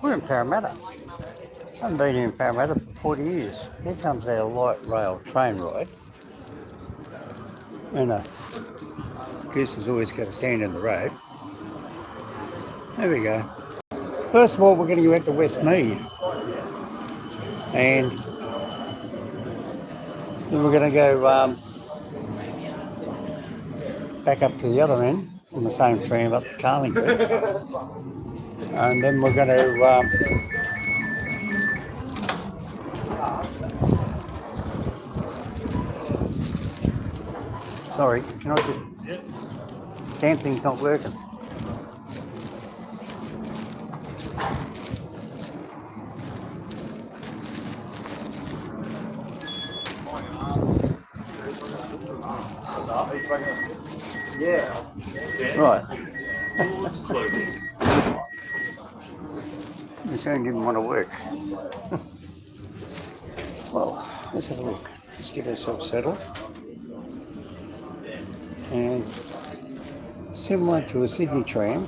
We're in Parramatta. I haven't been in Parramatta for 40 years. Here comes our light rail train ride. And goose has always got to stand in the road. There we go. First of all, we're going to go out to Westmead. And then we're going to go back up to the other end on the same tram up to Carlingford. And then we're going to sorry, can I just... Damn thing's not working. Yeah. Right. This phone didn't want to work. Well, let's have a look. Let's get ourselves settled. And similar to a Sydney tram.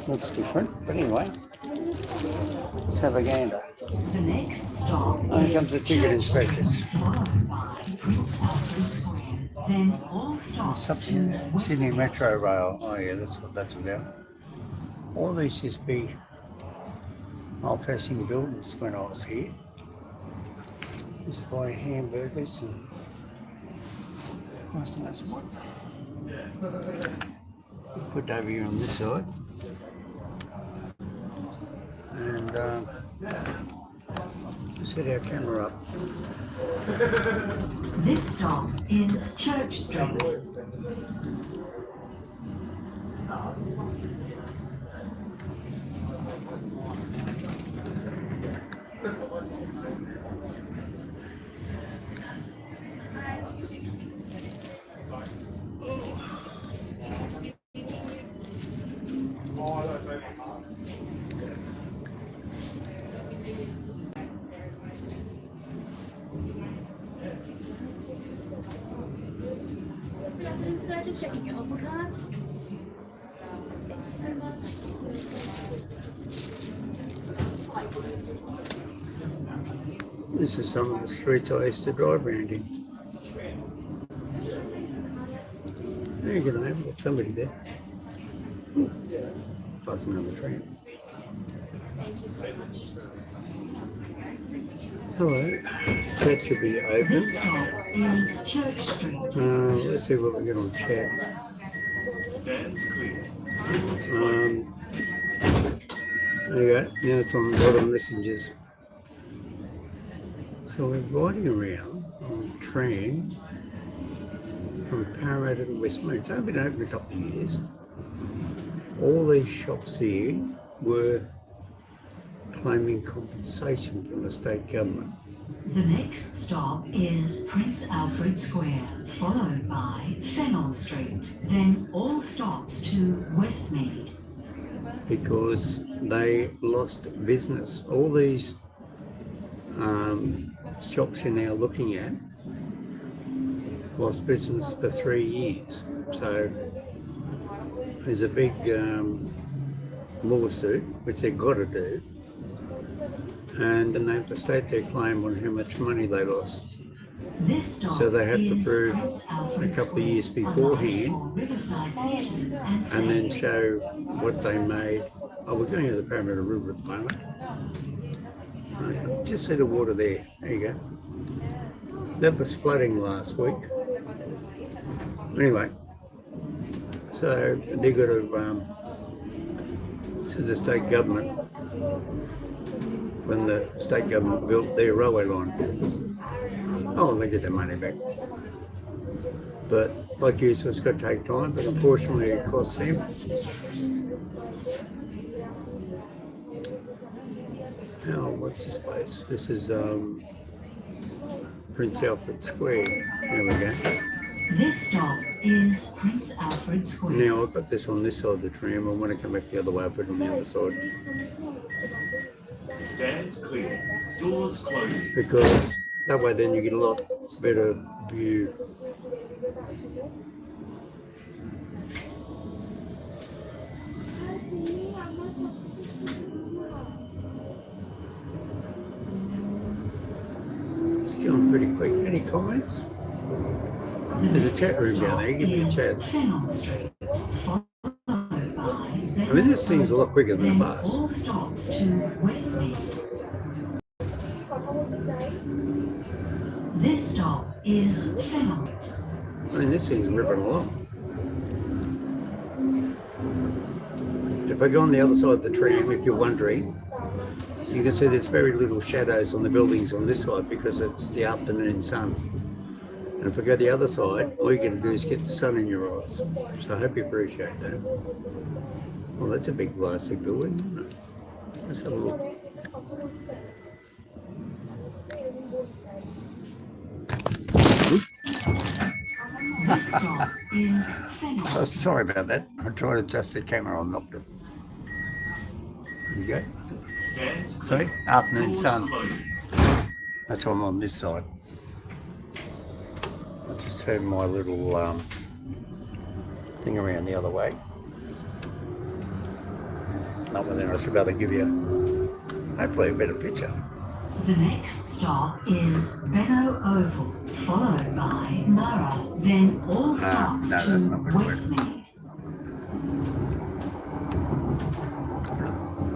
Looks different, but anyway. Let's have a gander. The next stop Here comes the ticket inspectors. Then all stops Something to Sydney Metro Rail. Oh yeah, that's what that's about. All these used to be old-fashioned buildings when I was here. Used to buy hamburgers and what's the next one? Put over here on this side. And set our camera up. This stop is Church Street. So just checking your Opal cards. Thank you so much. This is some of the streets I used to drive around in. There you go, we've got somebody there. Plus another train. Thank you so much. Hello, that should be open. This stop is Church Street. Let's see what we get on chat. There you go, now it's on a lot of messengers. So we're riding around on a train from Parramatta to Westmead. It's only been open a couple of years. All these shops here were claiming compensation from the state government. The next stop is Prince Alfred Square, followed by Fennell Street. Then all stops to Westmead. Because they lost business. All these shops you're now looking at lost business for 3 years. So there's a big lawsuit, which they've got to do, and then they have to state their claim on how much money they lost. This stop So they have to is prove Prince a Alfred couple of years Square, beforehand for Riverside Theatres and and then Stage. show what they made. Oh, we're going to the Parramatta River at the moment. Just see the water there. There you go. That was flooding last week. Anyway, so they've got to sue the state government when the state government built their railway line. Oh, they get their money back. But like you said, it's got to take time, but unfortunately it costs them. Oh, what's this place? This is Prince Alfred Square. There we go. This stop is Prince Alfred Square. Now I've got this on this side of the tram. I want to come back the other way, I put it on the other side. Stand clear. Doors closed. Because that way then you get a lot better view. going pretty quick. Any comments? There's a chat room down there. Give me a chat. Fennell Street, followed by I mean, this seems a lot quicker than a then bus. all stops to Westmead. This stop is Fennell. I mean, this thing's ripping along. If I go on the other side of the tram, if you're wondering, you can see there's very little shadows on the buildings on this side because it's the afternoon sun. And if I go the other side, all you're going to do is get the sun in your eyes. So I hope you appreciate that. Well, that's a big glassy building, isn't it? Let's have a look. This stop is Fennell. Oh, sorry about that. I tried to adjust the camera on, knocked it. There you go. Stand See? clear. Afternoon Doors sun. closing. That's why I'm on this side. I just turned my little thing around the other way. Not within I should be able to give you hopefully a better picture. The next stop is Benno Oval, followed by Murrah, then all stops no, to that's not gonna work. Westmead.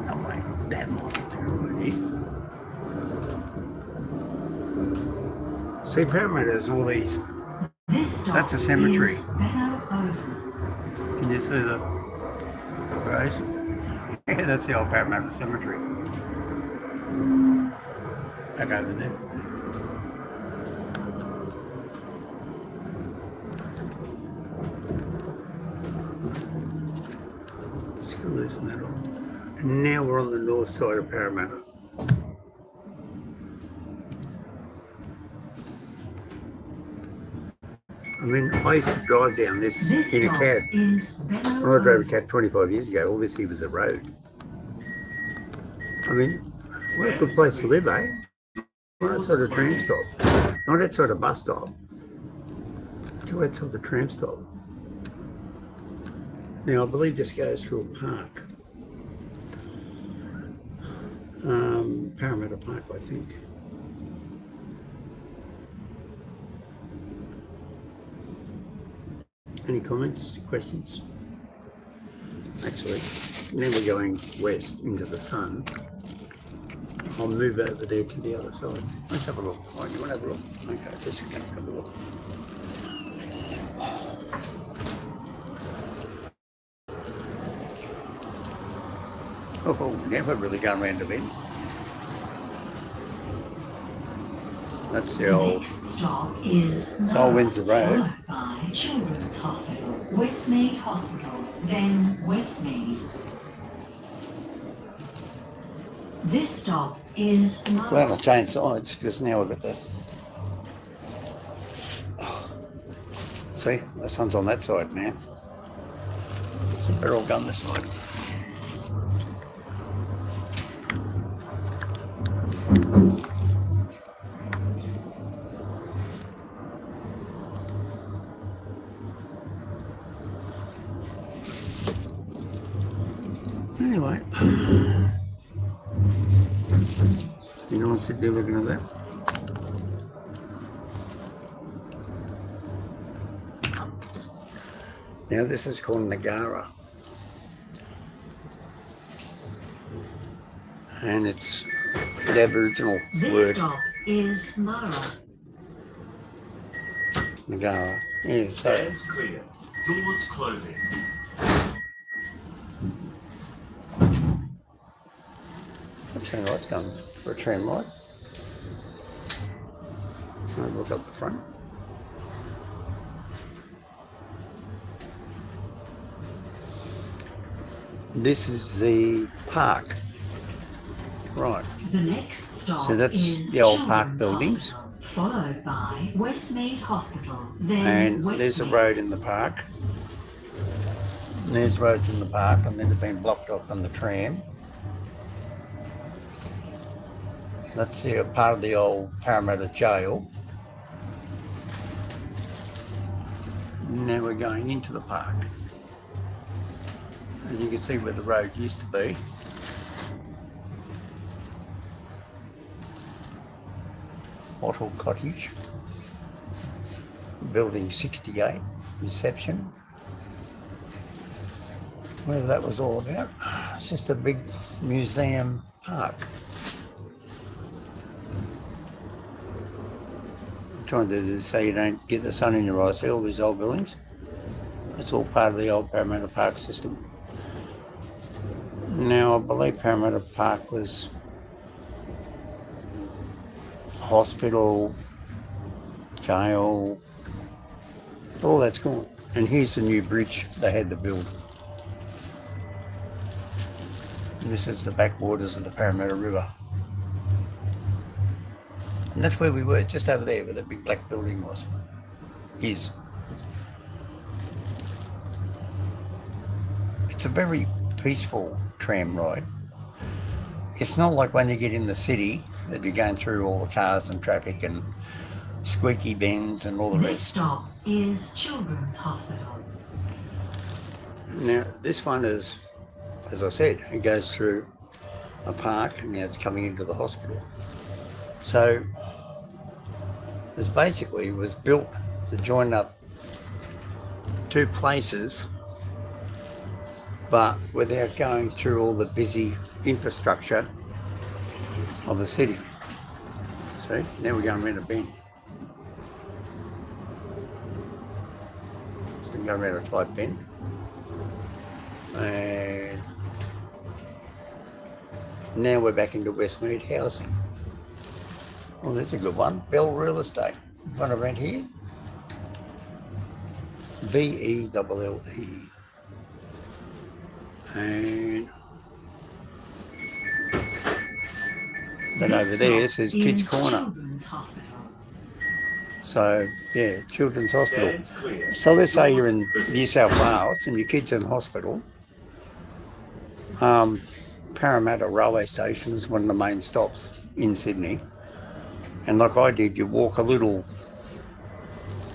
Oh wait, that might be better already. See, Parramatta has all these. This stop That's a cemetery. is Benno Oval. Can you see the graves? Yeah, that's the old Parramatta Cemetery. Back over there. Still loosen that on. And now we're on the north side of Parramatta. I mean, I used to drive down this This in a stop cab. is Benno When I drove a Oval. cab 25 years ago, all this here was a road. I mean, what a good place to live, eh? Not outside a tram stop. Not outside a bus stop. It's outside the tram stop. Now, I believe this goes through a park. Parramatta Park, I think. Any comments, questions? Actually, now we're going west into the sun. I'll move over there to the other side. Let's have a look. Oh, you want to have a look? Okay, just going to have a look. Oh, never really gone round a bend. That's the The old next stop is Sol Windsor Road. followed by Children's Hospital, Westmead Hospital, then Westmead. This stop is Well, I'll change sides because now we've got the. See, the sun's on that side now. So they're all gone this side. Anyway, you know what's sit there looking at that? Now this is called Nagara, and it's an Aboriginal This word. stop is Murrah. Nagara. Yeah, so Stands clear. Doors closing. I've seen lights going for a tram light. I'll look up the front. This is the park. Right. The next stop So that's is the old park Children's buildings. Hospital, followed by Westmead Hospital, then And there's a Westmead. road in the park. And there's roads in the park, and then they've been blocked off on the tram. That's the part of the old Parramatta jail. Now we're going into the park. And you can see where the road used to be. Bottle Cottage, Building 68, reception. Whatever that was all about. It's just a big museum park. I'm trying to do this so you don't get the sun in your eyes. See all these old buildings? It's all part of the old Parramatta Park system. Now, I believe Parramatta Park was hospital, jail, all that's gone. And here's the new bridge they had to build. And this is the backwaters of the Parramatta River. And that's where we were, just over there where the big black building was. Is. It's a very peaceful tram ride. It's not like when you get in the city that you're going through all the cars and traffic and squeaky bends and all the This rest. stop is Children's Hospital. Now, this one is, as I said, it goes through a park and now it's coming into the hospital. So, this basically was built to join up two places, but without going through all the busy infrastructure of the city. See, now we're going around a bend. So we can go around a slight bend. And now we're back into Westmead housing. Well, that's a good one. Bell Real Estate. Run around here. B-E-L-L-E. And then over there says Kids Corner. Children's Hospital. So, yeah, Children's Hospital. Stand clear. So let's say you're in New South Wales and your kid's in hospital. Parramatta railway station is one of the main stops in Sydney. And like I did, you walk a little...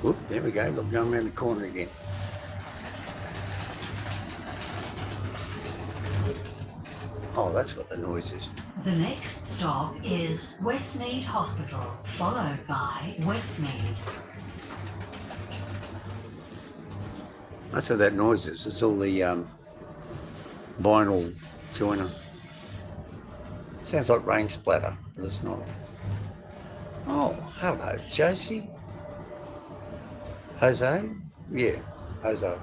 Whoop, there we go, look, going around the corner again. Oh, that's what the noise is. The next stop is Westmead Hospital, followed by Westmead. That's what that noise is. It's all the vinyl joiner. Sounds like rain splatter, but it's not. Oh, hello, Josie. Jose? Yeah, Jose.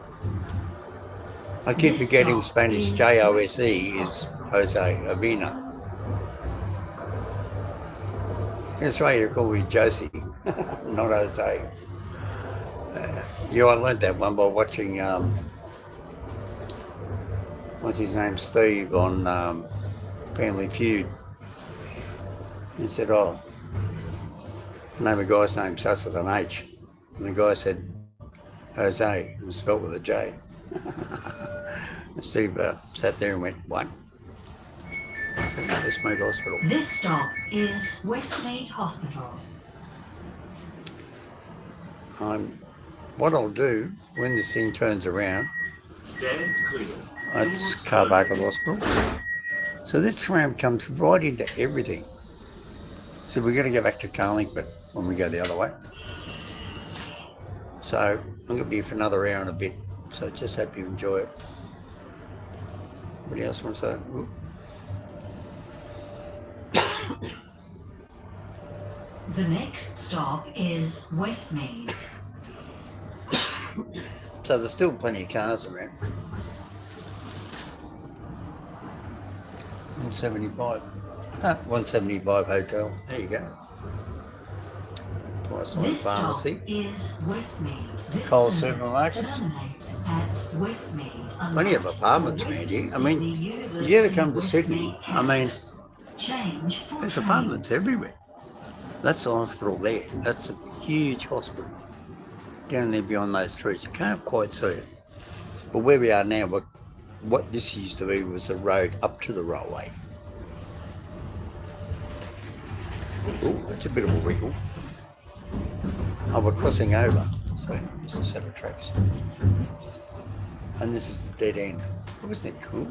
I keep This forgetting stop Spanish. is J-O-S-E is Jose Avina. That's right, you call me Josie, not Jose. Yeah, I learned that one by watching, what's his name, Steve on Family Feud. He said, oh, name a guy's name starts with an H. And the guy said, Jose, it was spelled with a J. And Steve sat there and went, what? So, Westmead Hospital. This stop is Westmead Hospital. What I'll do when this thing turns around, Stand clear. that's Carlingford Hospital. So this tram comes right into everything. So we're going to go back to Carlingford when we go the other way. So I'm going to be here for another hour and a bit. So just hope you enjoy it. Anybody else want to say? Ooh. The next stop is Westmead. So there's still plenty of cars around. 175. 175 hotel. There you go. Price line This stop pharmacy. is Westmead. This Coles service supermarkets. terminates at Westmead. Plenty of apartments around here. I mean, you ever come to Sydney? I mean, Change for there's trains. apartments everywhere. That's the hospital there. That's a huge hospital. Down there beyond those trees. You can't quite see it. But where we are now, what this used to be was a road up to the railway. Oh, that's a bit of a wiggle. Oh, we're crossing over. So it's a set of tracks. And this is the dead end. Wasn't it cool?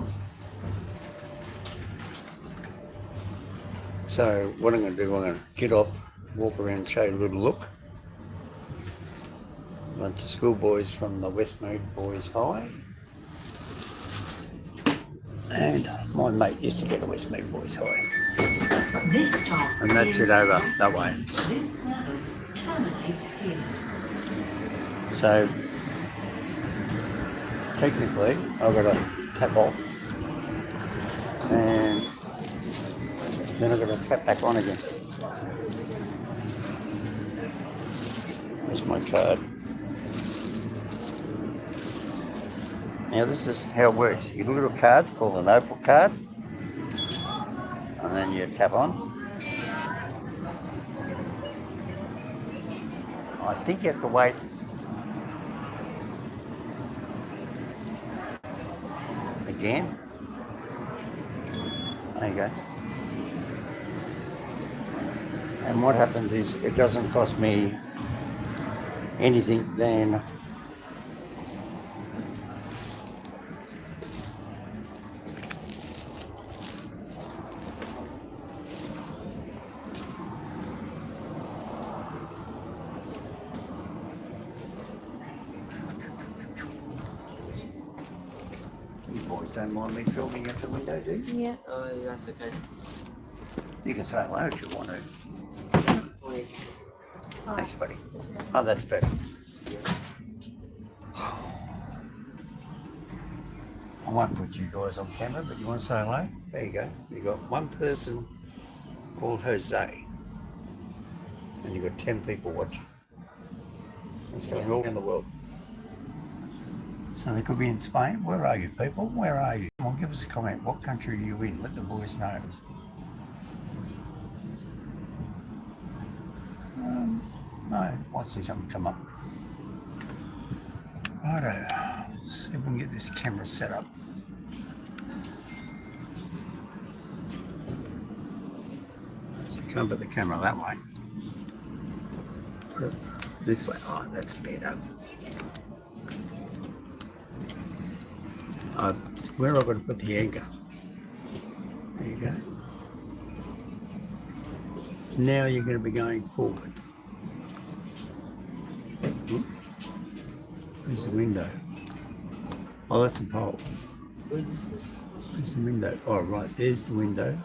So what I'm going to do, I'm going to get off walk around and show you a little look. A bunch of schoolboys from the Westmead Boys High. And my mate used to get a Westmead Boys High. This stop And that's is it over that way. This service terminates here. So technically I've got to tap off and then I've got to tap back on again. There's my card. Now this is how it works. You get a little card called an Opal card and then you tap on. I think you have to wait again. There you go. And what happens is it doesn't cost me anything then you boys don't mind me filming out the window, do you? Yeah. Oh, that's okay. You can say hello if you want to. Wait. Thanks, buddy. Oh, that's better. I won't put you guys on camera, but you want to say hello? There you go. You got one person called Jose, and you got 10 people watching. That's going all around the world. So they could be in Spain. Where are you, people? Where are you? Come on, give us a comment. What country are you in? Let the boys know. No, I want to see something come up. Righto, see if we can get this camera set up. So you can't put the camera that way. Put it this way. Oh, that's better. It's where I've got to put the anchor. There you go. Now you're going to be going forward. There's the window. Oh, that's the pole. There's the window. Oh, right, there's the window.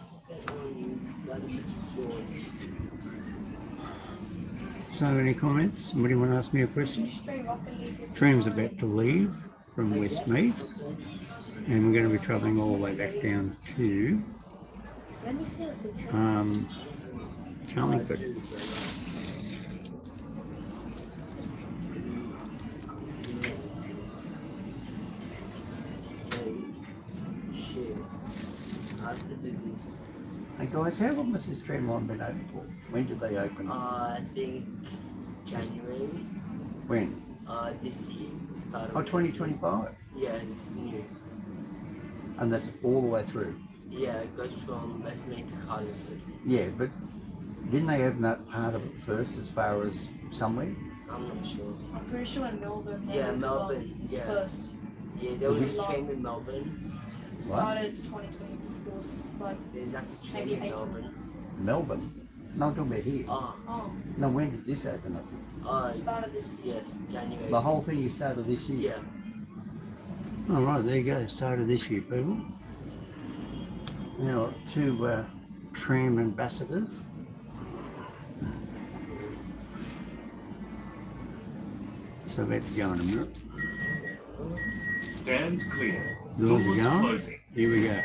So, any comments? Somebody want to ask me a question? Stream's about to leave from Westmead, and we're going to be travelling all the way back down to Carlingford. Hey guys, how long has this tramline been open for? When did they open? I think January. When? This year. Started. Oh, 2025. Yeah, it's new. And that's all the way through. Yeah, it goes from Westmead to Carlingford. Yeah, but didn't they open that part of it first as far as somewhere? I'm not sure. I'm pretty sure in Melbourne. they Yeah, opened Melbourne. up Yeah. First. Yeah, there was a train in Melbourne. Started 2024, like There's like a train maybe in April. Melbourne. Melbourne? No, I'm talking about here. Oh, Oh, No, when did this open up? started this year. yes, January. The whole thing you started this year? Yeah. All right, there you go. Started this year, people. Now, two tram ambassadors. So that's going a minute. Stand clear. Doors are going. closing. Here we go.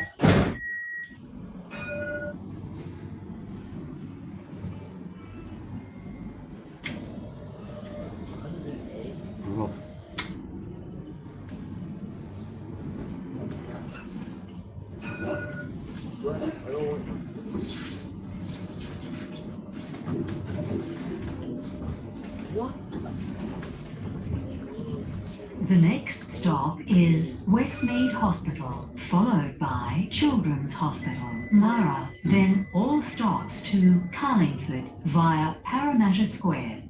Rob. The next stop is Westmead Hospital, followed by Children's Hospital, Mara, then all stops to Carlingford via Parramatta Square.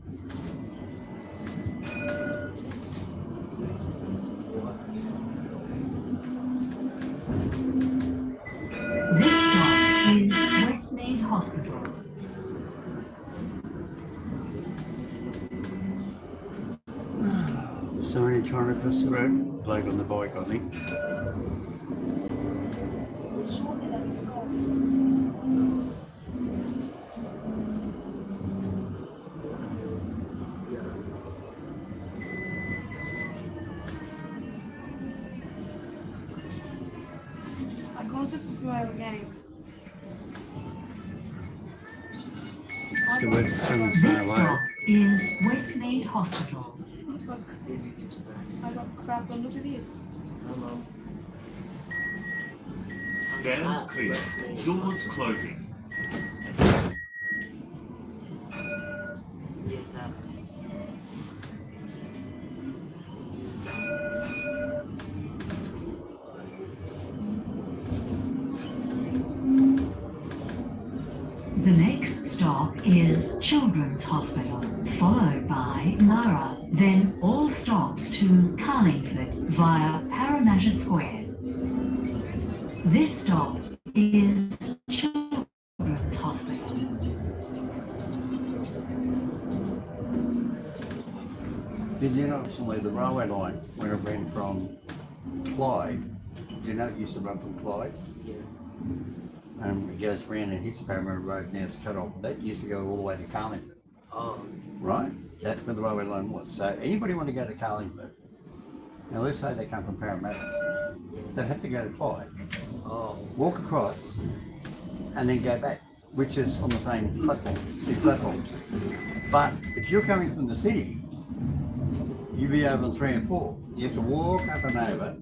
This stop is Westmead Hospital. across the road, bloke on the bike, I think. Surely that's stop. I can't subscribe again. So when someone say This hello, stop is Westmead Hospital. Look, I got crap, but look at this. Come on. Stand clear. Doors closing. Yes, sir. The next stop is Children's Hospital, followed by Murrah, then all stops to Carlingford via Parramatta Square. This stop is Children's Hospital. did you know recently the railway line when it ran from Clyde, do you know it used to run from Clyde? Yeah. And it goes round and hits Parramatta Road, now it's cut off. That used to go all the way to Carlingford, Oh. right? That's where the railway line was. So anybody want to go to Carlingford, now let's say they come from Parramatta, they have to go to Clyde, Oh. walk across, and then go back, which is on the same platform, two platforms. But if you're coming from the city, you'll be over on 3 and 4. You have to walk up and over,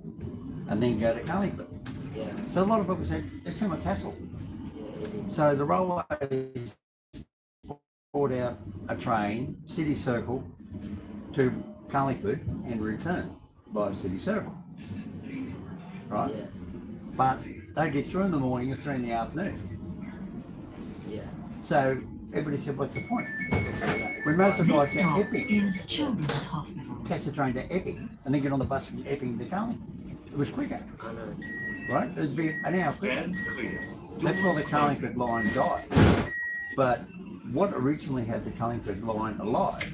and then go to Carlingford. Yeah. So a lot of people say, it's too much hassle. Yeah, it is. So the railways brought out a train, City Circle, to Carlingford and return by City Circle. Right? Yeah. But they get through in the morning and 3 in the afternoon. Yeah. So everybody said, what's the point? We most of This guys get stop Epping, is Children's Hospital. catch the train to Epping, and then get on the bus from Epping to Carlingford. It was quicker, I know. right? It was be an hour quicker. Stand clear. That's why Doors the closing. Carlingford line died. But what originally had the Carlingford line alive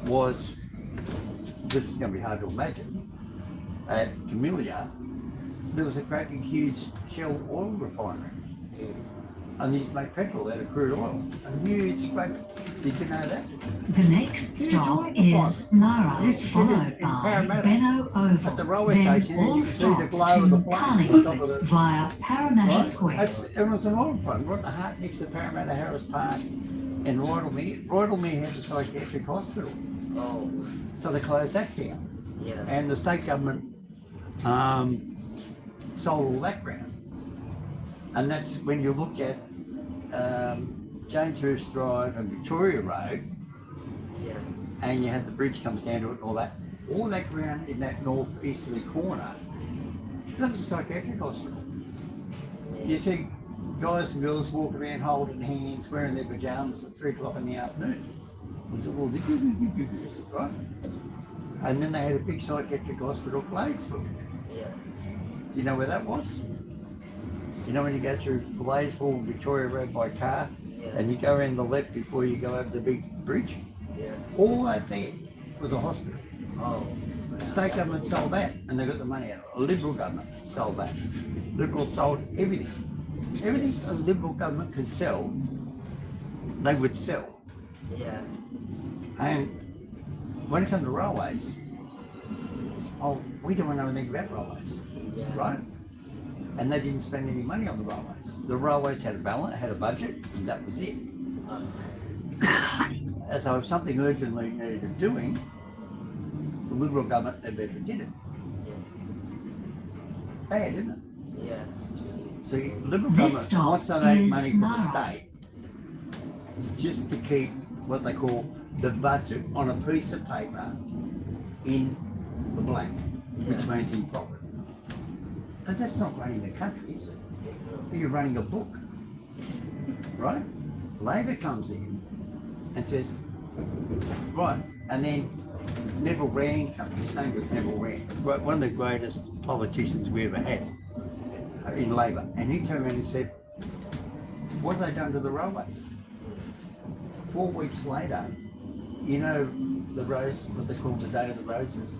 was, this is going to be hard to imagine, at Camellia, there was a great big huge Shell oil refinery. And they used to make petrol out of crude oil. A huge great, did you know that? The next Huge stop oil is refinery. Murrah, Used to sit in followed by Parramatta Benno Oval, at the railway then station, and all you could see the stops glow of the to flames on top of Carlingford the- via Parramatta Right? Square. It was an oil front, right at the heart next to Parramatta Harris Park and Royalmere. Royalmere had a psychiatric hospital, Oh. so they closed that down. Yeah. And the state government sold all that ground. And that's when you look at James Hurst Drive and Victoria Road, Yeah. and you have the bridge comes down to it and all that ground in that northeasterly corner, that was a psychiatric hospital. You see guys and girls walking around holding hands, wearing their pajamas at 3 o'clock in the afternoon. Which is all right? And then they had a big psychiatric hospital, Bladesville. Yeah. Do you know where that was? You know when you go through Bladesville and Victoria Road by car, Yeah. and you go around the left before you go over the big bridge? Yeah. All that there was a hospital. Oh. The state government sold that, and they got the money out. The Liberal government sold that. Liberals sold everything. Everything the Liberal government could sell, they would sell. Yeah. And when it comes to railways, we don't know anything about railways, Yeah. right? And they didn't spend any money on the railways. The railways had a balance, had a budget, and that was it. As so if something urgently needed doing, the Liberal government never ever did it. Bad, isn't it? Yeah. So the Liberal This government stop wants to make is money from the Murrah. state just to keep what they call the budget on a piece of paper in the black, which Yeah. means in profit. But that's not running the country, is it? It's not. You're running a book, right? Labor comes in and says, right, and then Neville Rand comes, his name was Neville Rand, one of the greatest politicians we ever had in Labor, and he turned around and said, what have they done to the railways? 4 weeks later, you know the roads, what they call the Day of the Roses,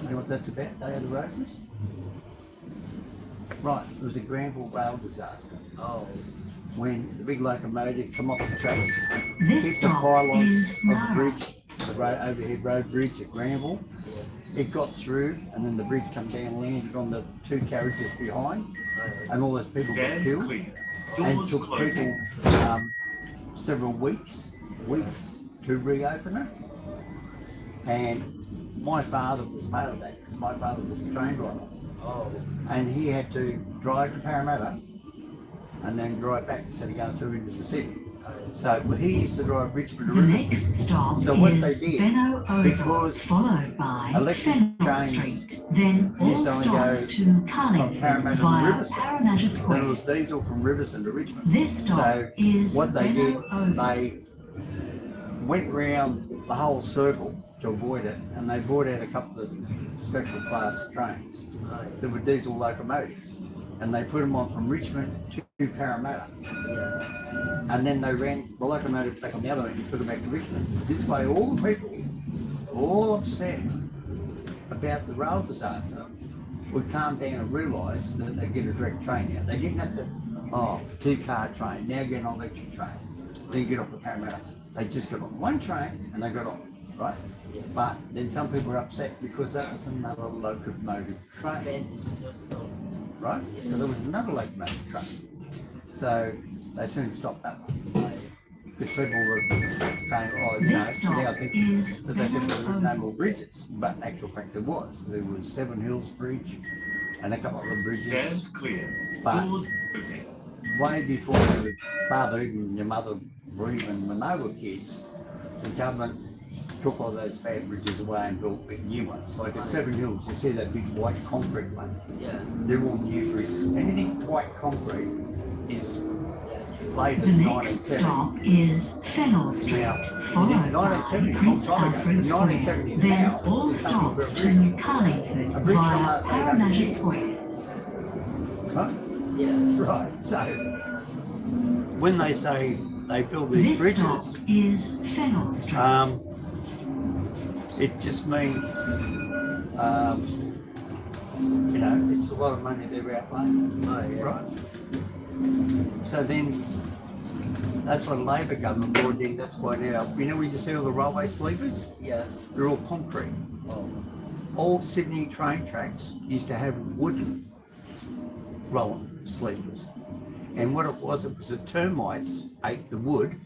You know what that's about? Day of the Roses? Right, it was a Granville rail disaster Oh. when the big locomotive come off the tracks, This hit the stop pylons is of the Mara. bridge, the road, overhead road bridge at Granville. Yeah. It got through, and then the bridge come down, landed on the two carriages behind, and all those people got Stand killed. clear. And Doors took closing. people several weeks to reopen it. And my father was part of that because my father was a train driver, Oh. and he had to drive to Parramatta and then drive back instead of going through into the city. So he used to drive Richmond to The Riverstone. next stop So what they is did, Benno Oval, because followed by electric Fennell trains Street. Then all used to only go stops to from Carlingford Parramatta to via Riverstone. Parramatta Then Square. it was diesel from Riverstone to Richmond. This stop So is what they did, Benno Oval. they went round the whole circle to avoid it, and they brought out a couple of special class trains that were diesel locomotives, and they put them on from Richmond to Parramatta, Yeah. and then they ran the locomotive back on the other end and put them back to Richmond. This way, all the people, all upset about the rail disaster, would calm down and realise that they'd get a direct train out. They didn't have to, two-car train, now get an electric train, then get off at Parramatta. They just got on one train and they got on, right? But then some people were upset because that was another locomotive train, Ben, this is just the. right? So there was another locomotive train. So they soon stopped that one. Because people were saying, oh, you know, This stop now I think is that they said there Benno were no Oval. more bridges. But in actual fact there was. There was Seven Hills Bridge and a couple of other bridges. Stand clear. But- Doors closing. Way before your father, even your mother, or even when they were kids, the government took all those bad bridges away and built big new ones. Like at Seven Hills, you see that big white concrete one. Yeah. They're all new bridges. Anything white concrete is later The than next 1970. stop is Fennell Street, Now, followed by 1970, Prince long time ago, Alfred Square. 1970 Then now, all there's nothing but stops a to bridge. Carlingford A bridge can via last 800 Parramatta years. Square. Huh? Yeah. Right, so when they say they build these This stop bridges, is Fennell Street. it just means, you know, it's a lot of money they're outlaying. Oh, yeah. Right. So then, that's what Labor government brought in. That's why now, you know, when you see all the railway sleepers, Yeah. they're all concrete. Oh. All Sydney train tracks used to have wooden rolling sleepers. And what it was the termites ate the wood,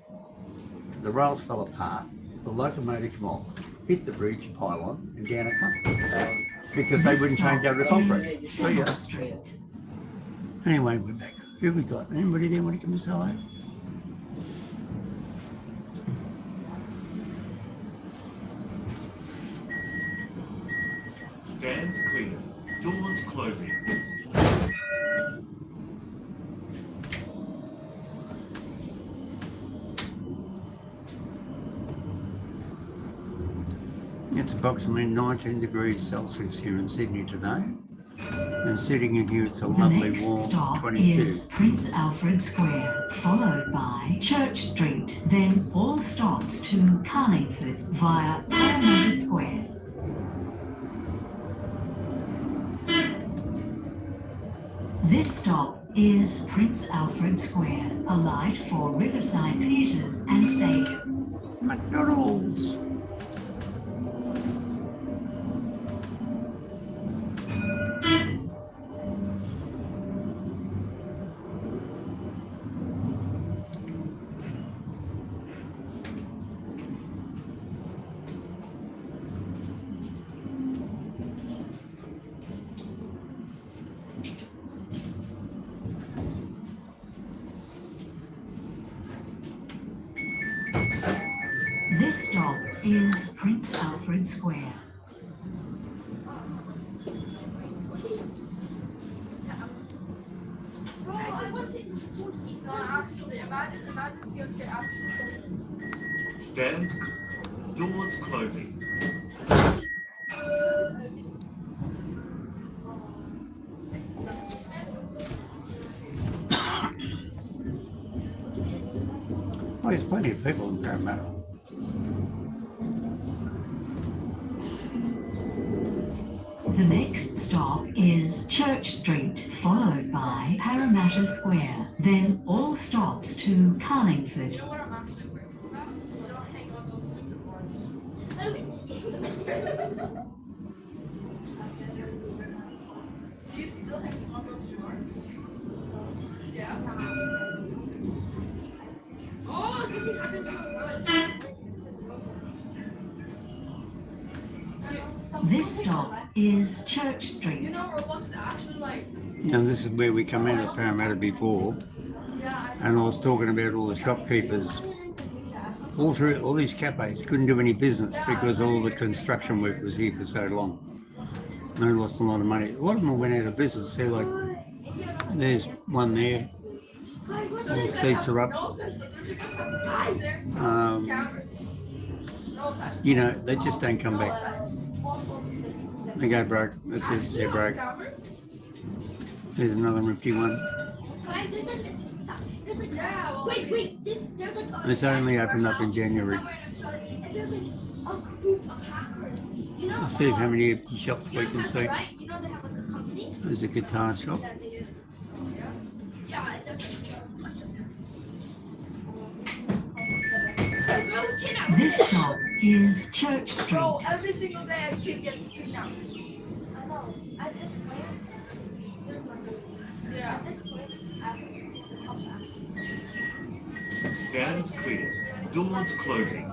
the rails fell apart, the locomotive came off, hit the bridge pylon, and down it comes. Because they This wouldn't change stop over to concrete. is So yeah. Fennell Street. Anyway, we're back. Who we got? Anybody there want to come and say hello? Stand clear. Doors closing. It's approximately 19 degrees Celsius here in Sydney today. And sitting in here, it's a The lovely next warm stop 22. is Prince Alfred Square, followed by Church Street. Then all stops to Carlingford via Parramatta Square. This stop is Prince Alfred Square, a light for Riverside Theatres and Stadium. McDonald's! This stop is Prince Alfred Square. Bro, I want it to see. No, actually, imagine if you get actually. Stand clear. Doors closing. Well, there's plenty of people in Parramatta. stop is Church Street, followed by Parramatta Square. Then all stops to Carlingford. You know what I'm actually grateful about? I don't hang on those stupid boards. Do you still hang on those boards? Yeah. Oh, something happened to my wood. This stop is Church You Street. know, Roblox actually like. Now this is where we come out of Parramatta before, and I was talking about all the shopkeepers. All through all these cafes couldn't do any business because all the construction work was here for so long. And they lost a lot of money. A lot of them went out of business. They're like, there's one there. All the seats are up. You know, they just don't come back. They go broke. That's it. They're broke. There's another empty one. Guys, there's like wait, there's like It's only opened up in January. somewhere in Australia, and there's like a group of hackers. You know, Let's see how many empty shops we can see. right? You know they have like a company. There's a guitar shop. Yes, they do. Yeah, and there's like a bunch of them. Bro, this kid out. This stop is Church Street. Bro, every single day a kid gets kidnapped. I know. At this point, there's nothing. Yeah. At this point, I think the cops actually. Stand clear. Doors closing.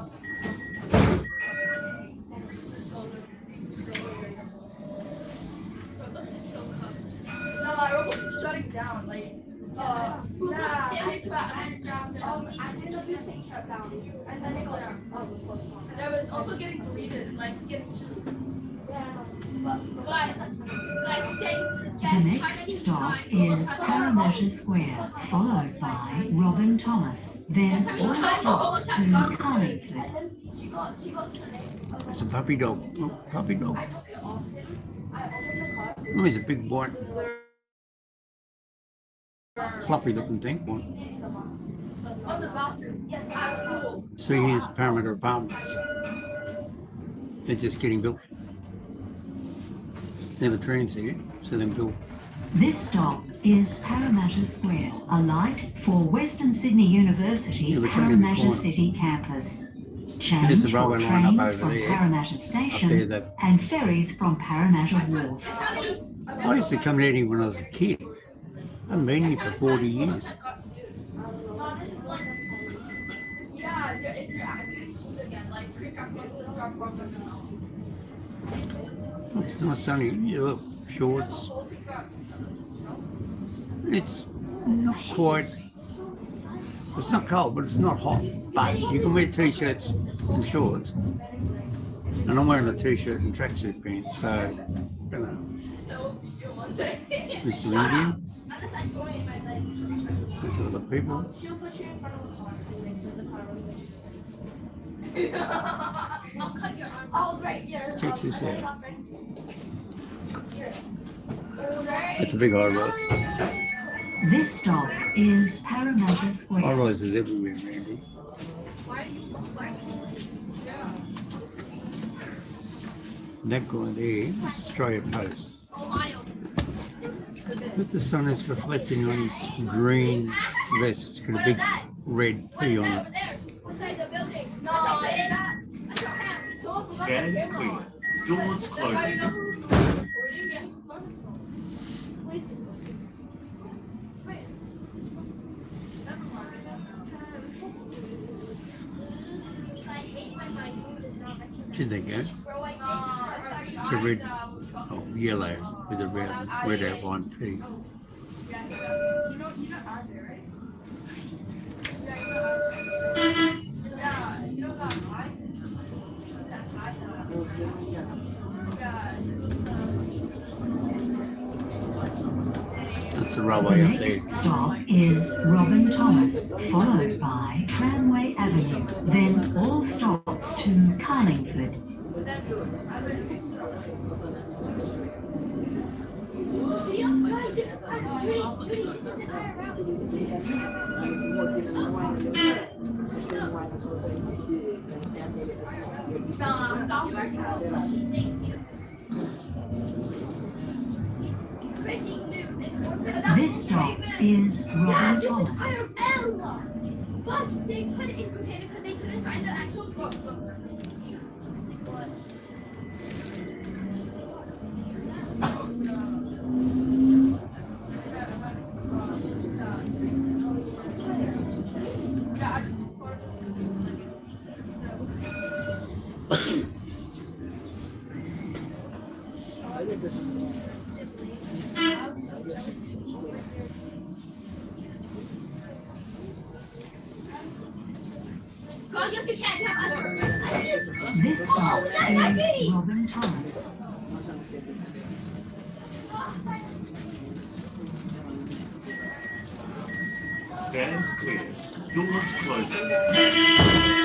No, Roblox is shutting down. Like, I it's about 100 jobs. didn't know you were saying shut down. And then it got Yeah, but it's also getting deleted. Like, it's getting. Guys, say to The guess next stop is Parramatta Square, followed by Robin Thomas. Then all stops to Carlingford. she got the name. It's a puppy dog. Oh, puppy dog. I took it off him. I opened the car. Oh, he's a big white, fluffy looking thing. On the bathroom. Yes, At school. See, here's Parramatta Apartments. They're just getting built. There were trams here, so they're built. This stop is Parramatta Square, a light for Western Sydney University Yeah, we're trying to be Parramatta quiet. City campus. There's Change the for railway line up trains over from there. Parramatta Station there, that- and ferries from Parramatta Wharf. I used to come down here when I was a kid. I haven't been here for 40 years. No, this is like. Yeah, you're getting sued again. Like, pre-cup went to the Starbucks and all. It's nice sunny. You look, shorts. It's not quite. It's not cold, but it's not hot. But you can wear t-shirts and shorts. And I'm wearing a t-shirt and tracksuit pants, so you know. Mr. Indian. Unless I join it, my leg. That's other people. She'll put you in front of the car and make sure the car will I'll cut your arm. Oh, right, yeah. Check this out. Here. That's a big high rise. This stop is Parramatta High Square. rises everywhere around here. Why are you? Yeah. That guy there is Australia Post. Ohio. But the sun is reflecting on his green vest. It's got a big red P on it. Over there, beside the building. No, that's your house. So Stand clear. Doors closing. Where do you get bonus from? Listen. Should they go? It's a red, oh, yellow with a red outline P. You know Andre, right? Yeah, you know that high? That high. That's the The railway up there. next stop is Robin Thomas, followed by Tramway Avenue. Then all stops to Carlingford. stop is Yeah, Robin this is Thomas. Elsa. But they put it in container because they couldn't find the actual book. What? Yeah, I just Well, yes, you can have us. This stop is Robin Thomas. Stand clear. Doors closing.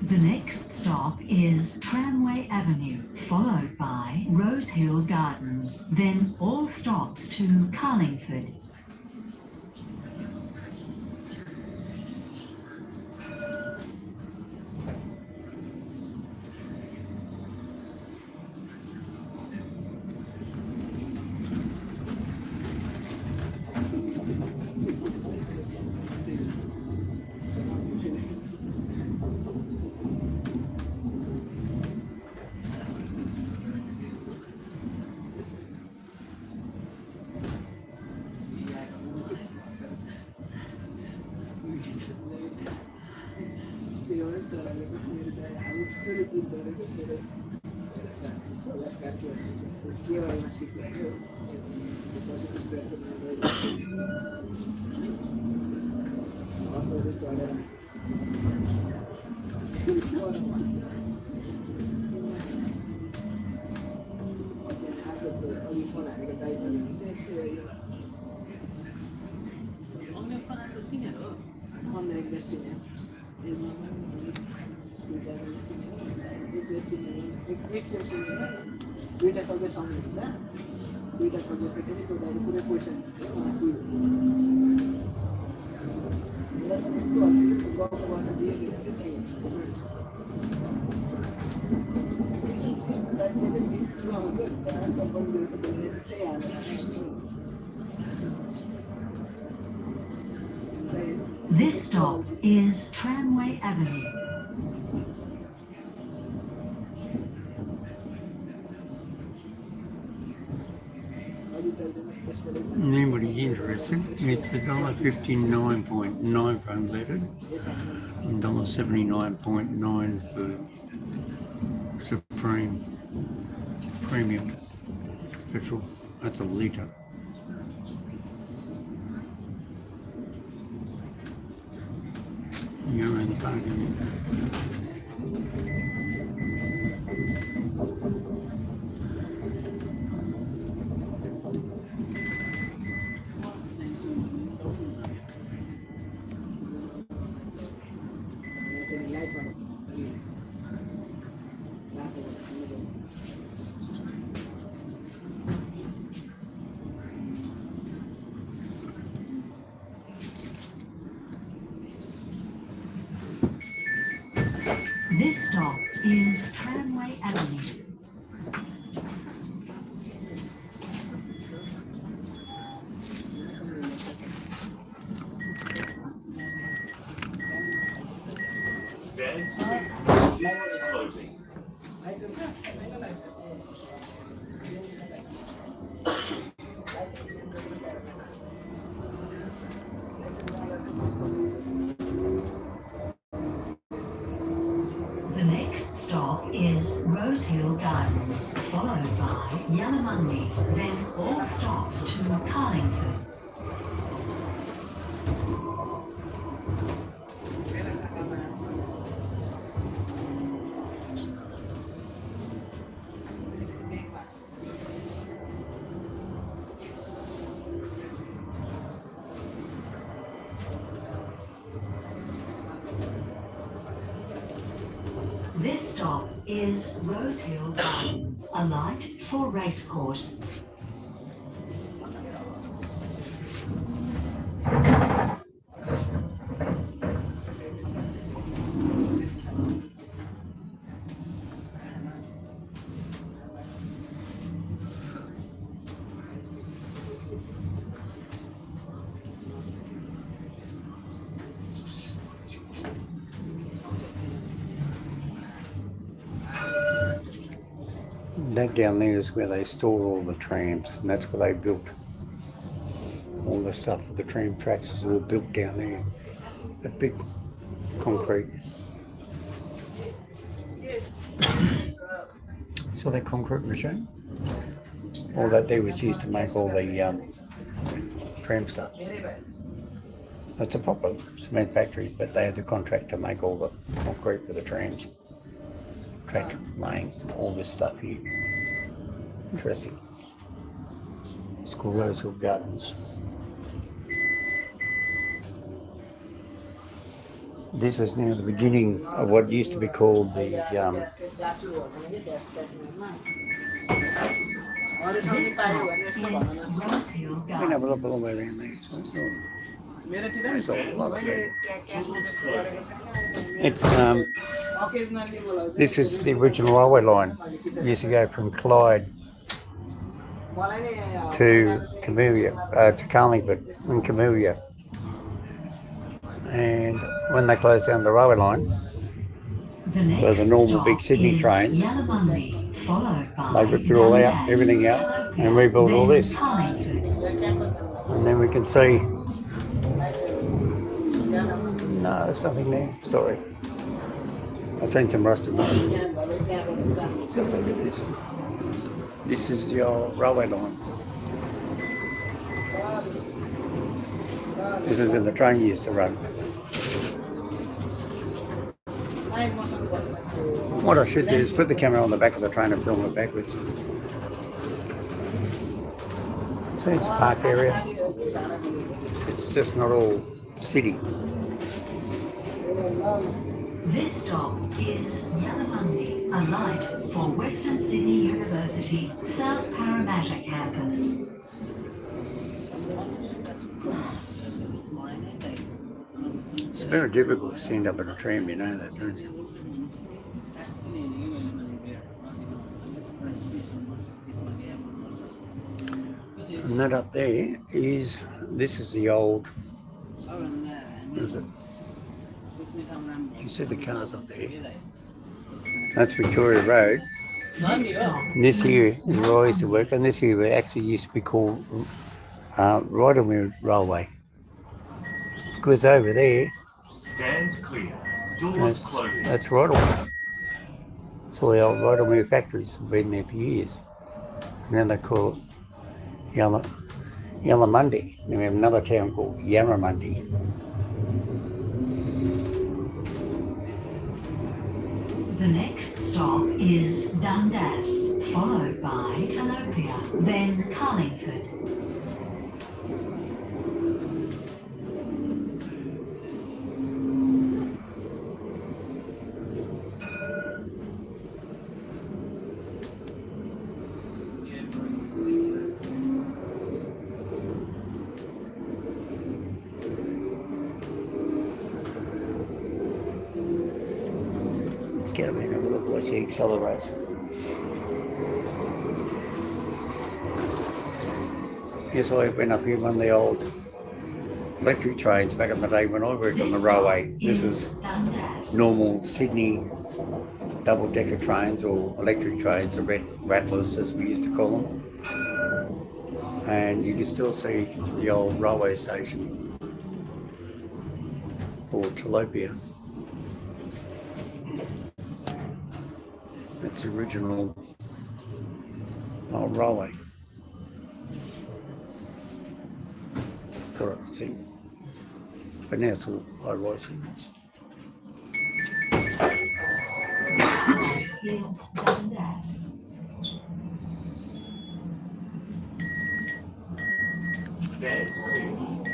The next stop is Tramway Avenue, followed by Rosehill Gardens, then all stops to Carlingford. दुईटा subject सक्नुहुन्छ दुईटा subject पनि तपाईँले कुनै question यस्तो गाउँको भाषा दिएको This stop is Tramway Avenue. Anybody's interested, it's $1.59.9 for unleaded and $1.79.9 for Supreme Premium petrol. That's a litre. You're in the parking. This stop is Tramway Avenue. Stand clear. Doors closing. The next stop is Rosehill Gardens, followed by Yalamundi, then all stops to Carlingford. This stop is Rosehill Gardens, a light for racecourse. That down there is where they store all the trams, and that's where they built all the stuff. The tram tracks is all built down there. A big concrete. So that concrete machine, all that there was used to make all the tram stuff. It's a proper cement factory, but they had the contract to make all the concrete for the trams. Track laying, all this stuff here. Interesting. It's called Rosehill Gardens. This is now the beginning of what used to be called the Class 2 was that's not This stop is Rosehill we can have a Gardens. look all the way around there. So, there's a lot of it. It's this is the original railway line. It used to go from Clyde to Camellia, to Carlingford and Camellia. And when they closed down the railway line, The next where the normal stop big Sydney is trains, Yallabundy, followed by they ripped it all out, Dundas, everything out, Tilapia, and rebuilt all then this. Carlingford. And then we can see, no, there's nothing there, sorry. I've seen some rusted ones. So look at this. This is the old railway line. This is where the train used to run. What I should do is put the camera on the back of the train and film it backwards. So it's a park area. It's just not all city. This stop is Yallabundy, a light for Western Sydney University, South Parramatta campus. It's very difficult to stand up at a tram, you know that, don't you? And that up there is, this is the old, what is it? You see the cars up there? That's Victoria Road. And this here is where I used to work, and this here actually used to be called Westmead Railway. Because over there, Stand clear. Doors closing. that's Westmead. So the old Westmead factories have been there for years. And then they call it Yallabundy. And we have another town called Yarramundi. The next stop is Dundas, followed by Tilapia, then Carlingford. Get up and have a look, watch the accelerates. Yes, I went up here one of the old electric trains back in the day when I worked on the railway. This is Dundas. normal Sydney double-decker trains or electric trains, the red rattlers as we used to call them. And you can still see the old railway station or Tilapia. That's the original old railway sort of thing. But now it's all high-rise units. Is Dundas. Stand clear.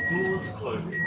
Doors closing.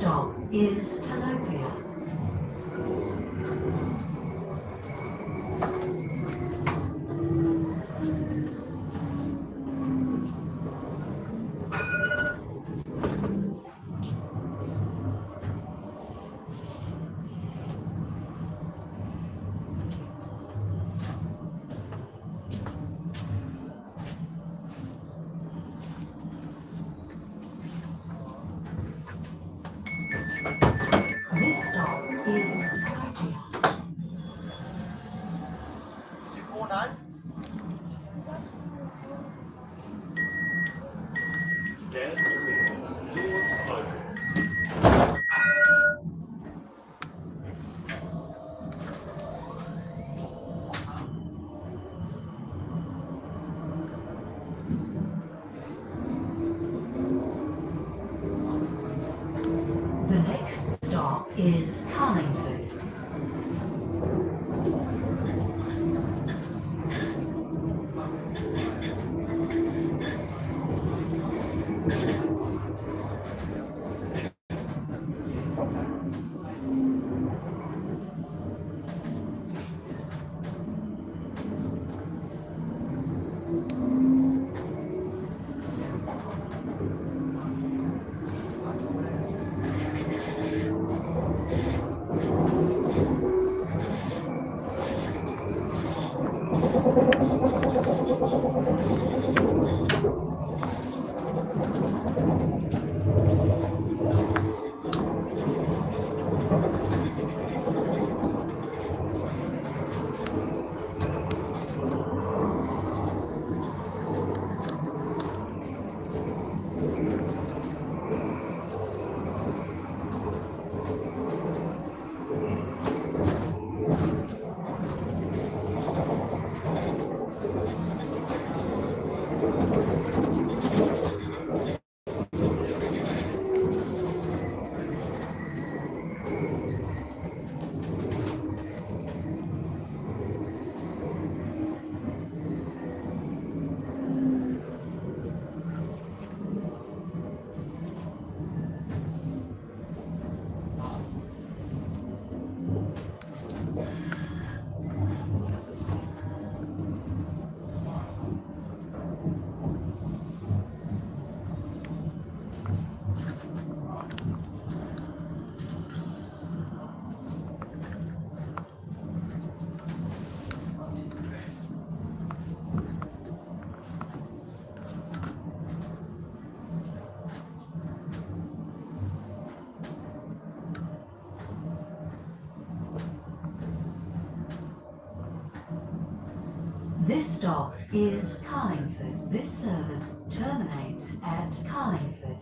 stop is Tilapia. This stop is Tilapia. Is it 49? Stand clear. Doors closing. The next stop is Carlingford. This stop is Carlingford. This service terminates at Carlingford.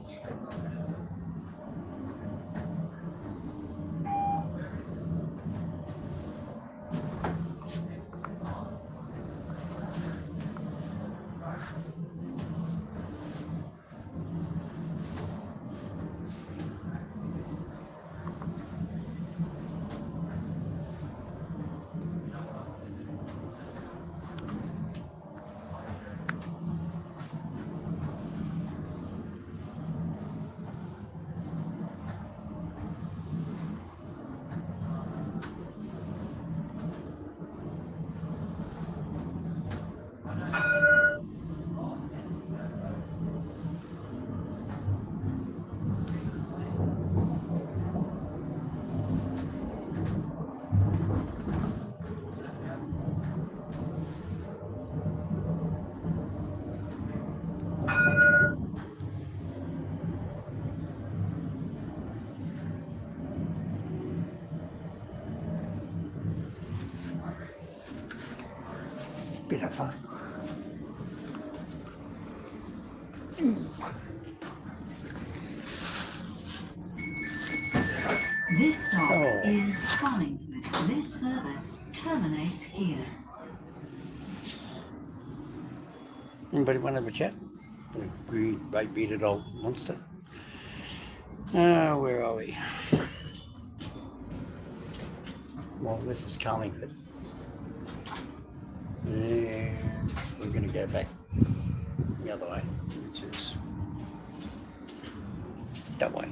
Bit of fun. This stop Oh. is Carlingford. This service terminates here. Anybody want to have a chat? Great bearded old monster. Where are we? Well, this is Carlingford. And we're going to go back the other way, which is that way.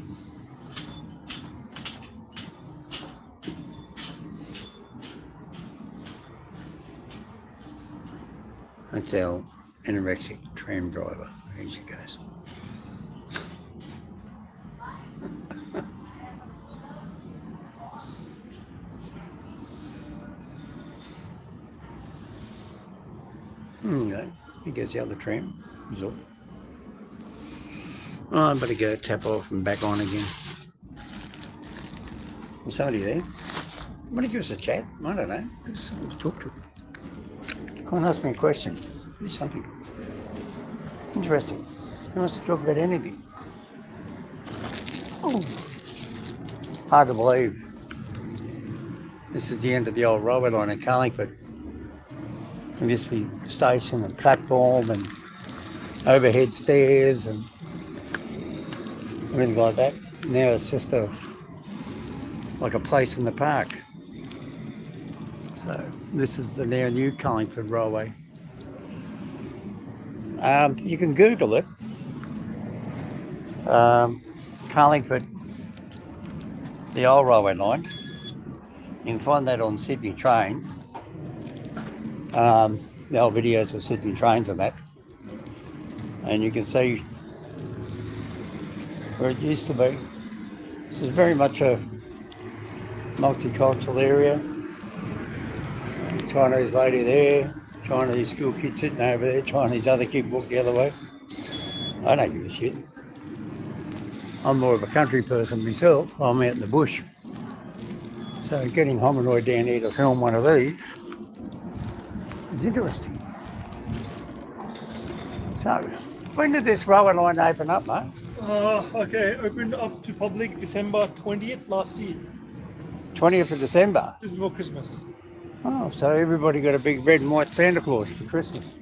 That's our anorexic tram driver. Here she goes. Okay, here goes the other tram. Result. Oh, I better go tap off and back on again. Is somebody there? Want to give us a chat? I don't know. Let's talk to them. Come and ask me a question. Do something interesting. Who wants to talk about anything? Oh, hard to believe. This is the end of the old railway line in Carlingford. There used to be a station and platform and overhead stairs and everything like that. Now it's just like a place in the park. So this is the now new Carlingford Railway. You can Google it. Carlingford, the old railway line. You can find that on Sydney Trains. The old videos of Sydney Trains and that. And you can see where it used to be. This is very much a multicultural area. Chinese lady there, Chinese school kid sitting over there, Chinese other kid walk the other way. I don't give a shit. I'm more of a country person myself. I'm out in the bush. So getting Hominoid down here to film one of these is interesting. So, when did this railway line open up, mate? Okay, opened up to public December 20th last year, 20th of December. just before Christmas. Oh, so everybody got a big red and white Santa Claus for Christmas.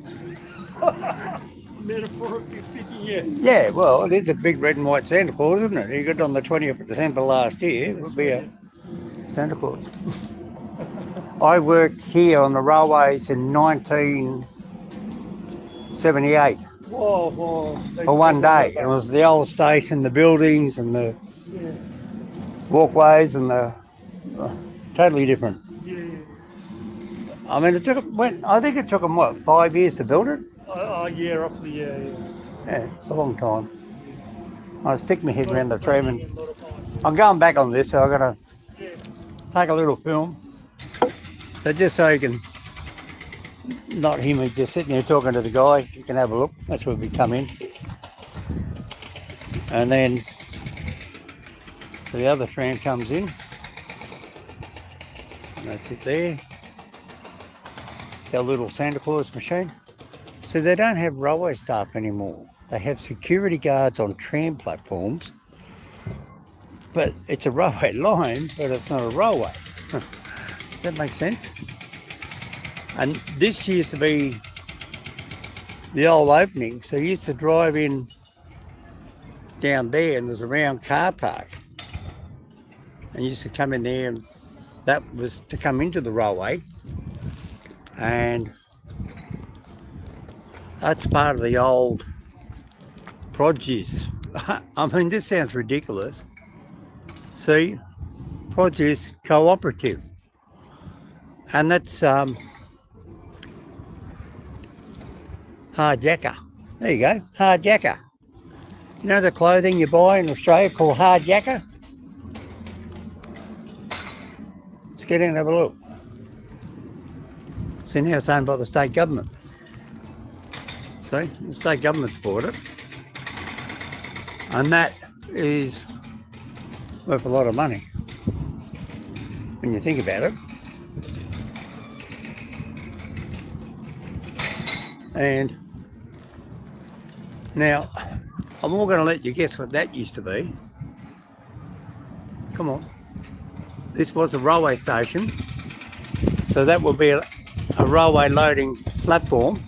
Metaphorically speaking, yes. Yeah, well, it is a big red and white Santa Claus, isn't it? You got it on the 20th of December last year. It would be a Santa Claus. I worked here on the railways in 1978 Whoa. for one day. It was the old station, the buildings and the walkways and the totally different. Yeah. I mean, I think it took them, 5 years to build it? Yeah, roughly, yeah. Yeah, it's a long time. I stick my head around the tram and I'm going back on this, so I've got to take a little film. So just so you can not hear me just sitting there talking to the guy, you can have a look. That's where we come in. And then so the other tram comes in. And that's it there. It's our little Santa Claus machine. So they don't have railway staff anymore. They have security guards on tram platforms. But it's a railway line, but it's not a railway. Does that make sense? And this used to be the old opening. So you used to drive in down there and there's a round car park. And you used to come in there and that was to come into the railway. And that's part of the old produce. I mean, this sounds ridiculous. See, produce cooperative. And that's hard yakka. There you go, hard yakka. You know the clothing you buy in Australia called hard yakka? Let's get in and have a look. See, now it's owned by the state government. See, the state government's bought it. And that is worth a lot of money when you think about it. And now, I'm all going to let you guess what that used to be. Come on. This was a railway station. So that would be a railway loading platform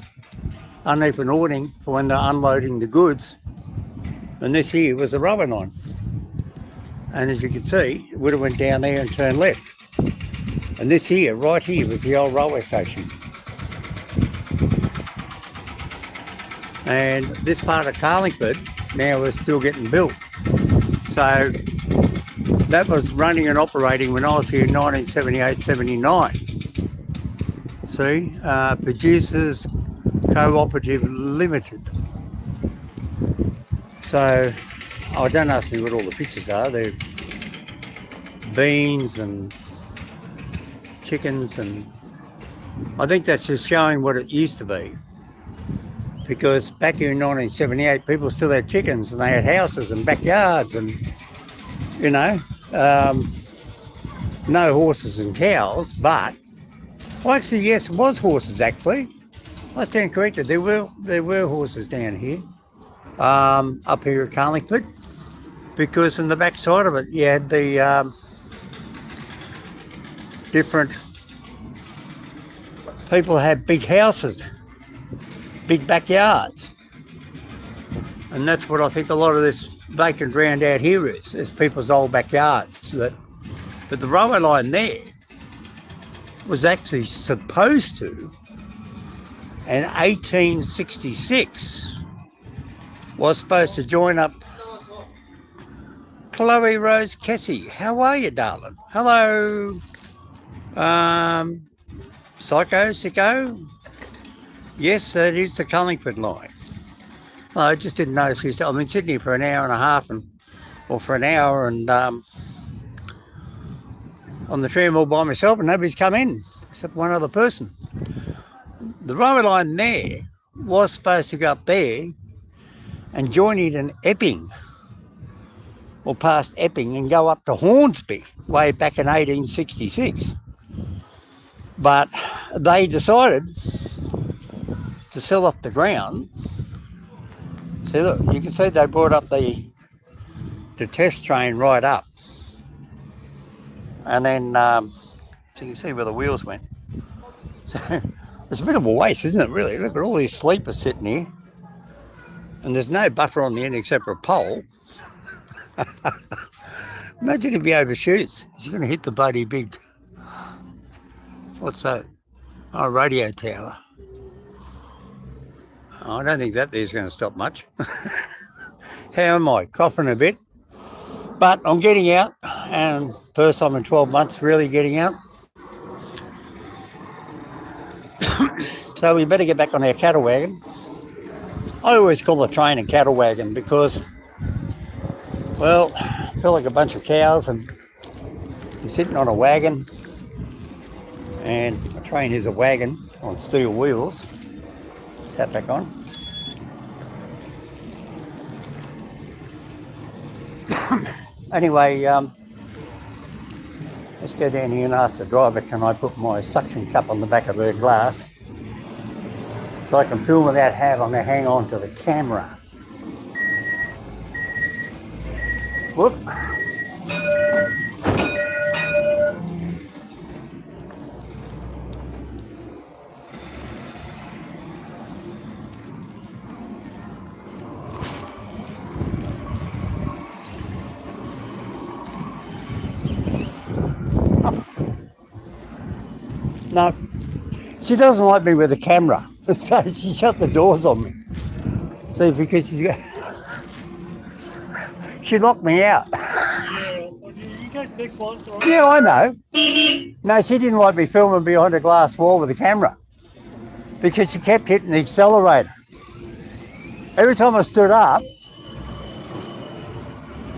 underneath an awning for when they're unloading the goods. And this here was a railway line. And as you can see, it would have went down there and turned left. And this here, right here, was the old railway station. And this part of Carlingford now is still getting built. So that was running and operating when I was here in 1978-79. See, producers, Cooperative Limited. So, oh, don't ask me what all the pictures are. They're beans and chickens, and I think that's just showing what it used to be. Because back in 1978, people still had chickens and they had houses and backyards and, you know, no horses and cows, but, well, actually, yes, it was horses, actually. I stand corrected. There were horses down here, up here at Carlingford, because in the back side of it, you had the different people had big houses, big backyards, and that's what I think a lot of this vacant ground out here is people's old backyards. But the railway line there was actually supposed to, in 1866, was supposed to join up. Chloe Rose Cassie, how are you, darling? Hello, Sicko. Yes, it is the Carlingford line. I just didn't know if you. I've been sitting here for an hour and a half, or for an hour, and on the tram all by myself, and nobody's come in except one other person. The railway line there was supposed to go up there and join it in Epping, or past Epping, and go up to Hornsby way back in 1866. But they decided to sell up the ground. See, look, you can see they brought up the test train right up, and then so you can see where the wheels went. So it's a bit of a waste, isn't it, really? Look at all these sleepers sitting here, and there's no buffer on the end except for a pole. Imagine if he overshoots. He's going to hit the bloody big, what's that? Oh, radio tower. I don't think that there's going to stop much. How am I? Coughing a bit. But I'm getting out, and first time in 12 months really getting out. So we better get back on our cattle wagon. I always call the train a cattle wagon because, well, I feel like a bunch of cows and you're sitting on a wagon, and a train is a wagon on steel wheels. That back on. Anyway, let's go down here and ask the driver, can I put my suction cup on the back of her glass so I can film without having to hang on to the camera. Whoop. No, she doesn't like me with the camera, so she shut the doors on me. See, because she locked me out. Yeah, you guys next one, so Yeah, I know. No, she didn't like me filming behind a glass wall with the camera because she kept hitting the accelerator. Every time I stood up,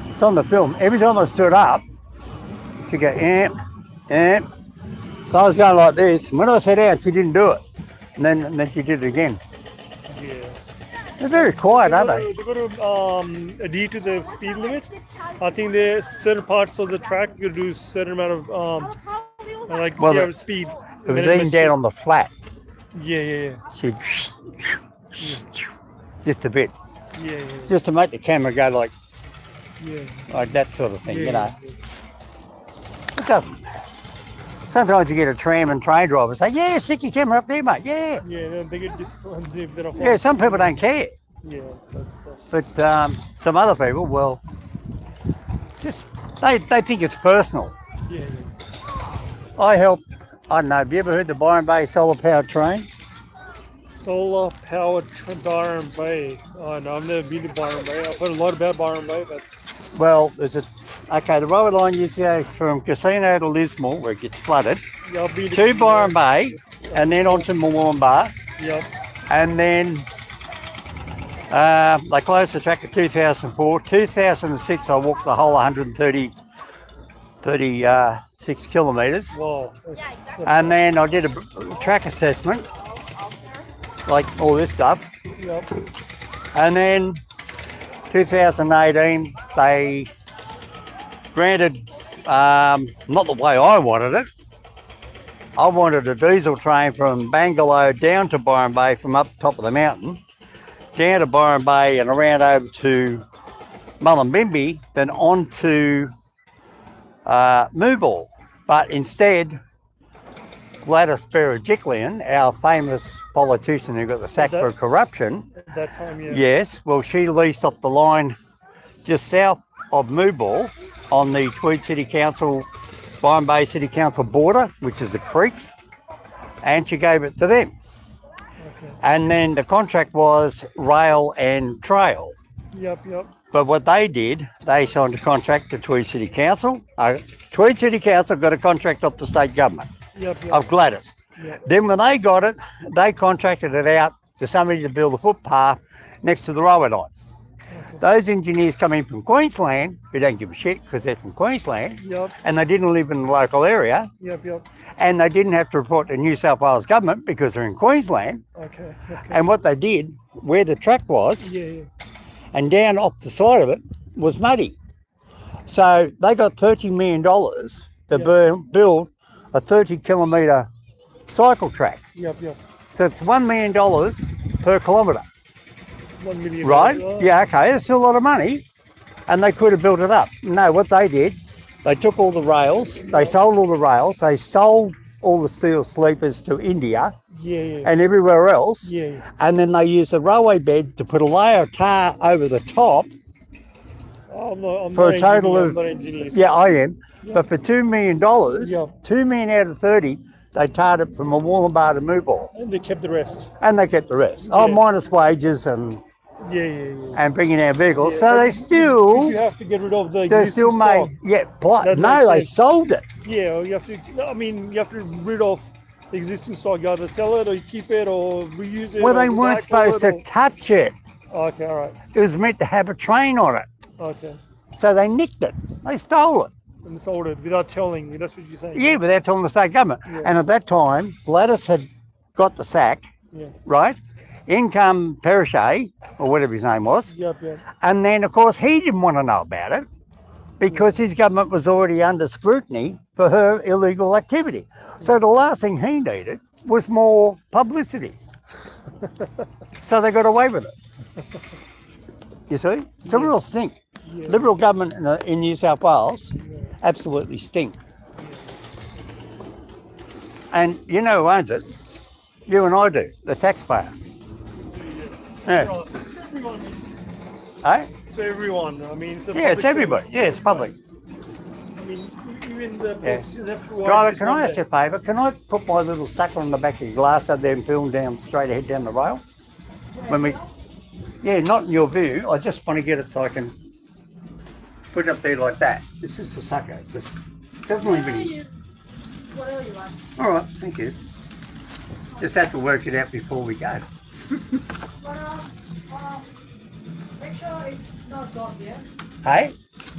it's on the film, every time I stood up, she'd go, amp. So I was going like this, and when I sat down, she didn't do it. And then she did it again. yeah. They're very quiet, aren't they? They got to adhere to the speed limit. I think there's certain parts of the track you do certain amount of speed. It was even down on the flat. Yeah. She'd just a bit. Yeah. Just to make the camera go like Yeah. that sort of thing, Yeah. you know. It doesn't. Sometimes you get a tram and train driver say, yeah, stick your camera up there, mate, yeah. Yeah, then they get disciplined if they're not. Yeah, some people don't care. Yeah, But some other people, well, just, they think it's personal. yeah. I don't know, have you ever heard the Byron Bay solar powered train? Solar powered Byron Bay. Oh no, I've never been to Byron Bay. I've heard a lot about Byron Bay, but Well, the railway line used to go from Casino to Lismore, where it gets flooded, yeah, I've been to Byron Bay, and then on to Mooloolaba, Yep. And then they closed the track in 2004. 2006, I walked the whole 36 kilometres. Wow. And then I did a track assessment, like all this stuff. Yep. And then 2018, they granted, not the way I wanted it. I wanted a diesel train from Bangalore down to Byron Bay from up top of the mountain, down to Byron Bay and around over to Mullumbimby, then on to Mooball. But instead, Gladys Berejiklian, our famous politician who got the sack for corruption, At that time, yeah. yes, well, she leased off the line just south of Mooball on the Tweed City Council, Byron Bay City Council border, which is a creek, and she gave it to them. Okay. And then the contract was rail and trail. Yep. But what they did, they signed a contract to Tweed City Council. Tweed City Council got a contract off the state government Yep. of Gladys. Yep. Then when they got it, they contracted it out to somebody to build a footpath next to the railway line. Those engineers come in from Queensland, who don't give a shit because they're from Queensland, Yep. and they didn't live in the local area, Yep. and they didn't have to report to New South Wales government because they're in Queensland. Okay. And what they did, where the track was, Yeah. and down off the side of it was muddy. So they got $30 million to build a 30-kilometre cycle track. Yep. So it's $1 million per kilometre. 1 million. Right? Oh, Yeah, okay, it's still a lot of money. And they could have built it up. No, what they did, they took all the rails, they sold all the rails, they sold all the steel sleepers to India Yeah. and everywhere else. Yeah. And then they used the railway bed to put a layer of tar over the top I'm for not a total engineer, of, I'm not engineer, so- yeah, I am. But for $2 million, Yeah. $2 million out of 30, they tarred it from a Wollongbar to Mooball. And they kept the rest. And they kept the rest. Oh, Yeah. minus wages and Yeah. bringing our vehicles. Yeah, So but they You still, have to get rid of the they existing still stock. made, yeah, That no, makes they sense. sold it. Yeah, or you have to. I mean, you have to rid of the existing stock. You either sell it, or you keep it, or reuse it. Well, or they weren't recycle supposed it, to touch it. or- Okay, all right. It was meant to have a train on it. Okay, So they nicked it. They stole it. and sold it without telling. That's what you're saying. Yeah, without telling the state government. Yeah. And at that time, Gladys had got the sack, Yeah. right? In come Perichet, or whatever his name was. Yep. And then, of course, he didn't want to know about it because his government was already under scrutiny for her illegal activity. So the last thing he needed was more publicity. So they got away with it. You see? It's a real stink. Yeah. Liberal government in New South Wales absolutely stink. And you know who owns it? You and I do, the taxpayer. Yeah. Eh? So everyone. I mean, it's a Yeah, public it's everybody. service. Yeah, it's public. I mean, even the politicians have to provide Driver, this can I one ask you a favour? Can I put my little sucker on the back of your glass up there and film down straight ahead down the rail? When we, yeah, not in your view. I just want to get it so I can put it up there like that. This is the sucker. It's just, doesn't even. Whatever you like. All right, thank you. Just have to work it out before we go. But make sure it's not drop, yeah? Hey?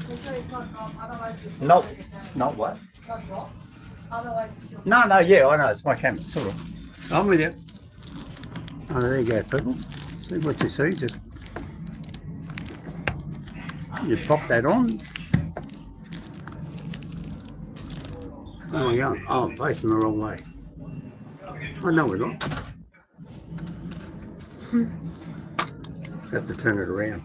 Make sure it's not drop, otherwise you No, not what? Not drop. Otherwise you No, yeah, I know. It's my camera. Sort of. I'm with you. Oh, there you go, people. See what you see. Just you pop that on. Oh, yeah. Oh, I'm facing the wrong way. I know we're not. Have to turn it around.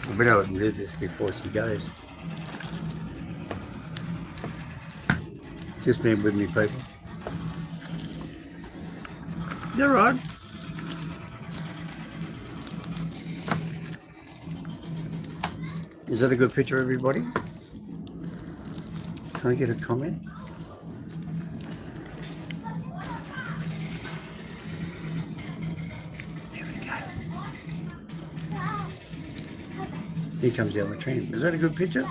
I've been able to do this before she goes. Just bear with me, people. You're right. Is that a good picture, everybody? Can I get a comment? Here comes the other tram. Is that a good picture?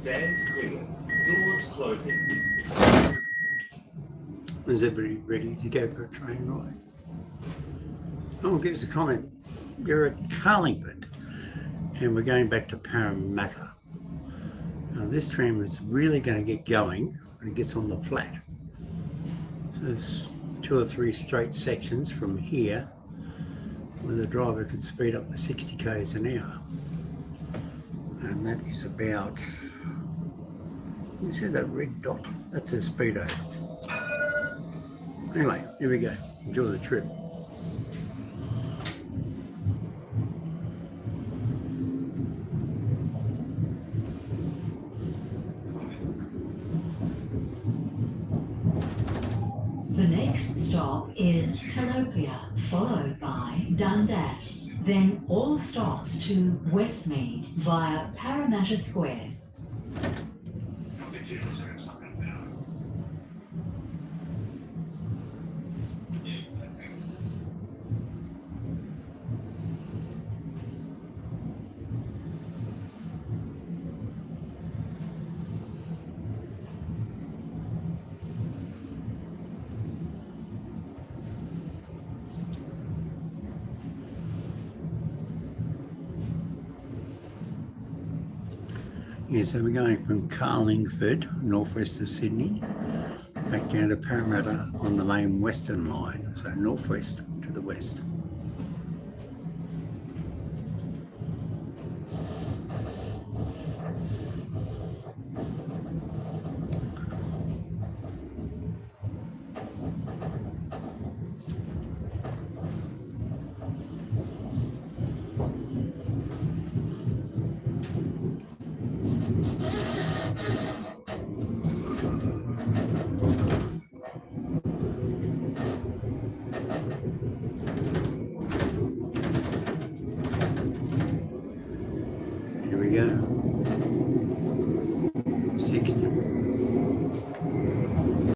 Stand clear. Doors closing. Is everybody ready to go for a train ride? Oh, give us a comment. You're at Carlingford and we're going back to Parramatta. Now this tram is really going to get going when it gets on the flat. So there's 2 or 3 straight sections from here where the driver can speed up to 60 k's an hour. And that is about, you see that red dot? That's a speedo. Anyway, here we go. Enjoy the trip. The next stop is Telopia, followed by Dundas. Then all stops to Westmead via Parramatta Square. Yeah, so we're going from Carlingford, northwest of Sydney, back down to Parramatta on the main western line, so northwest to the west.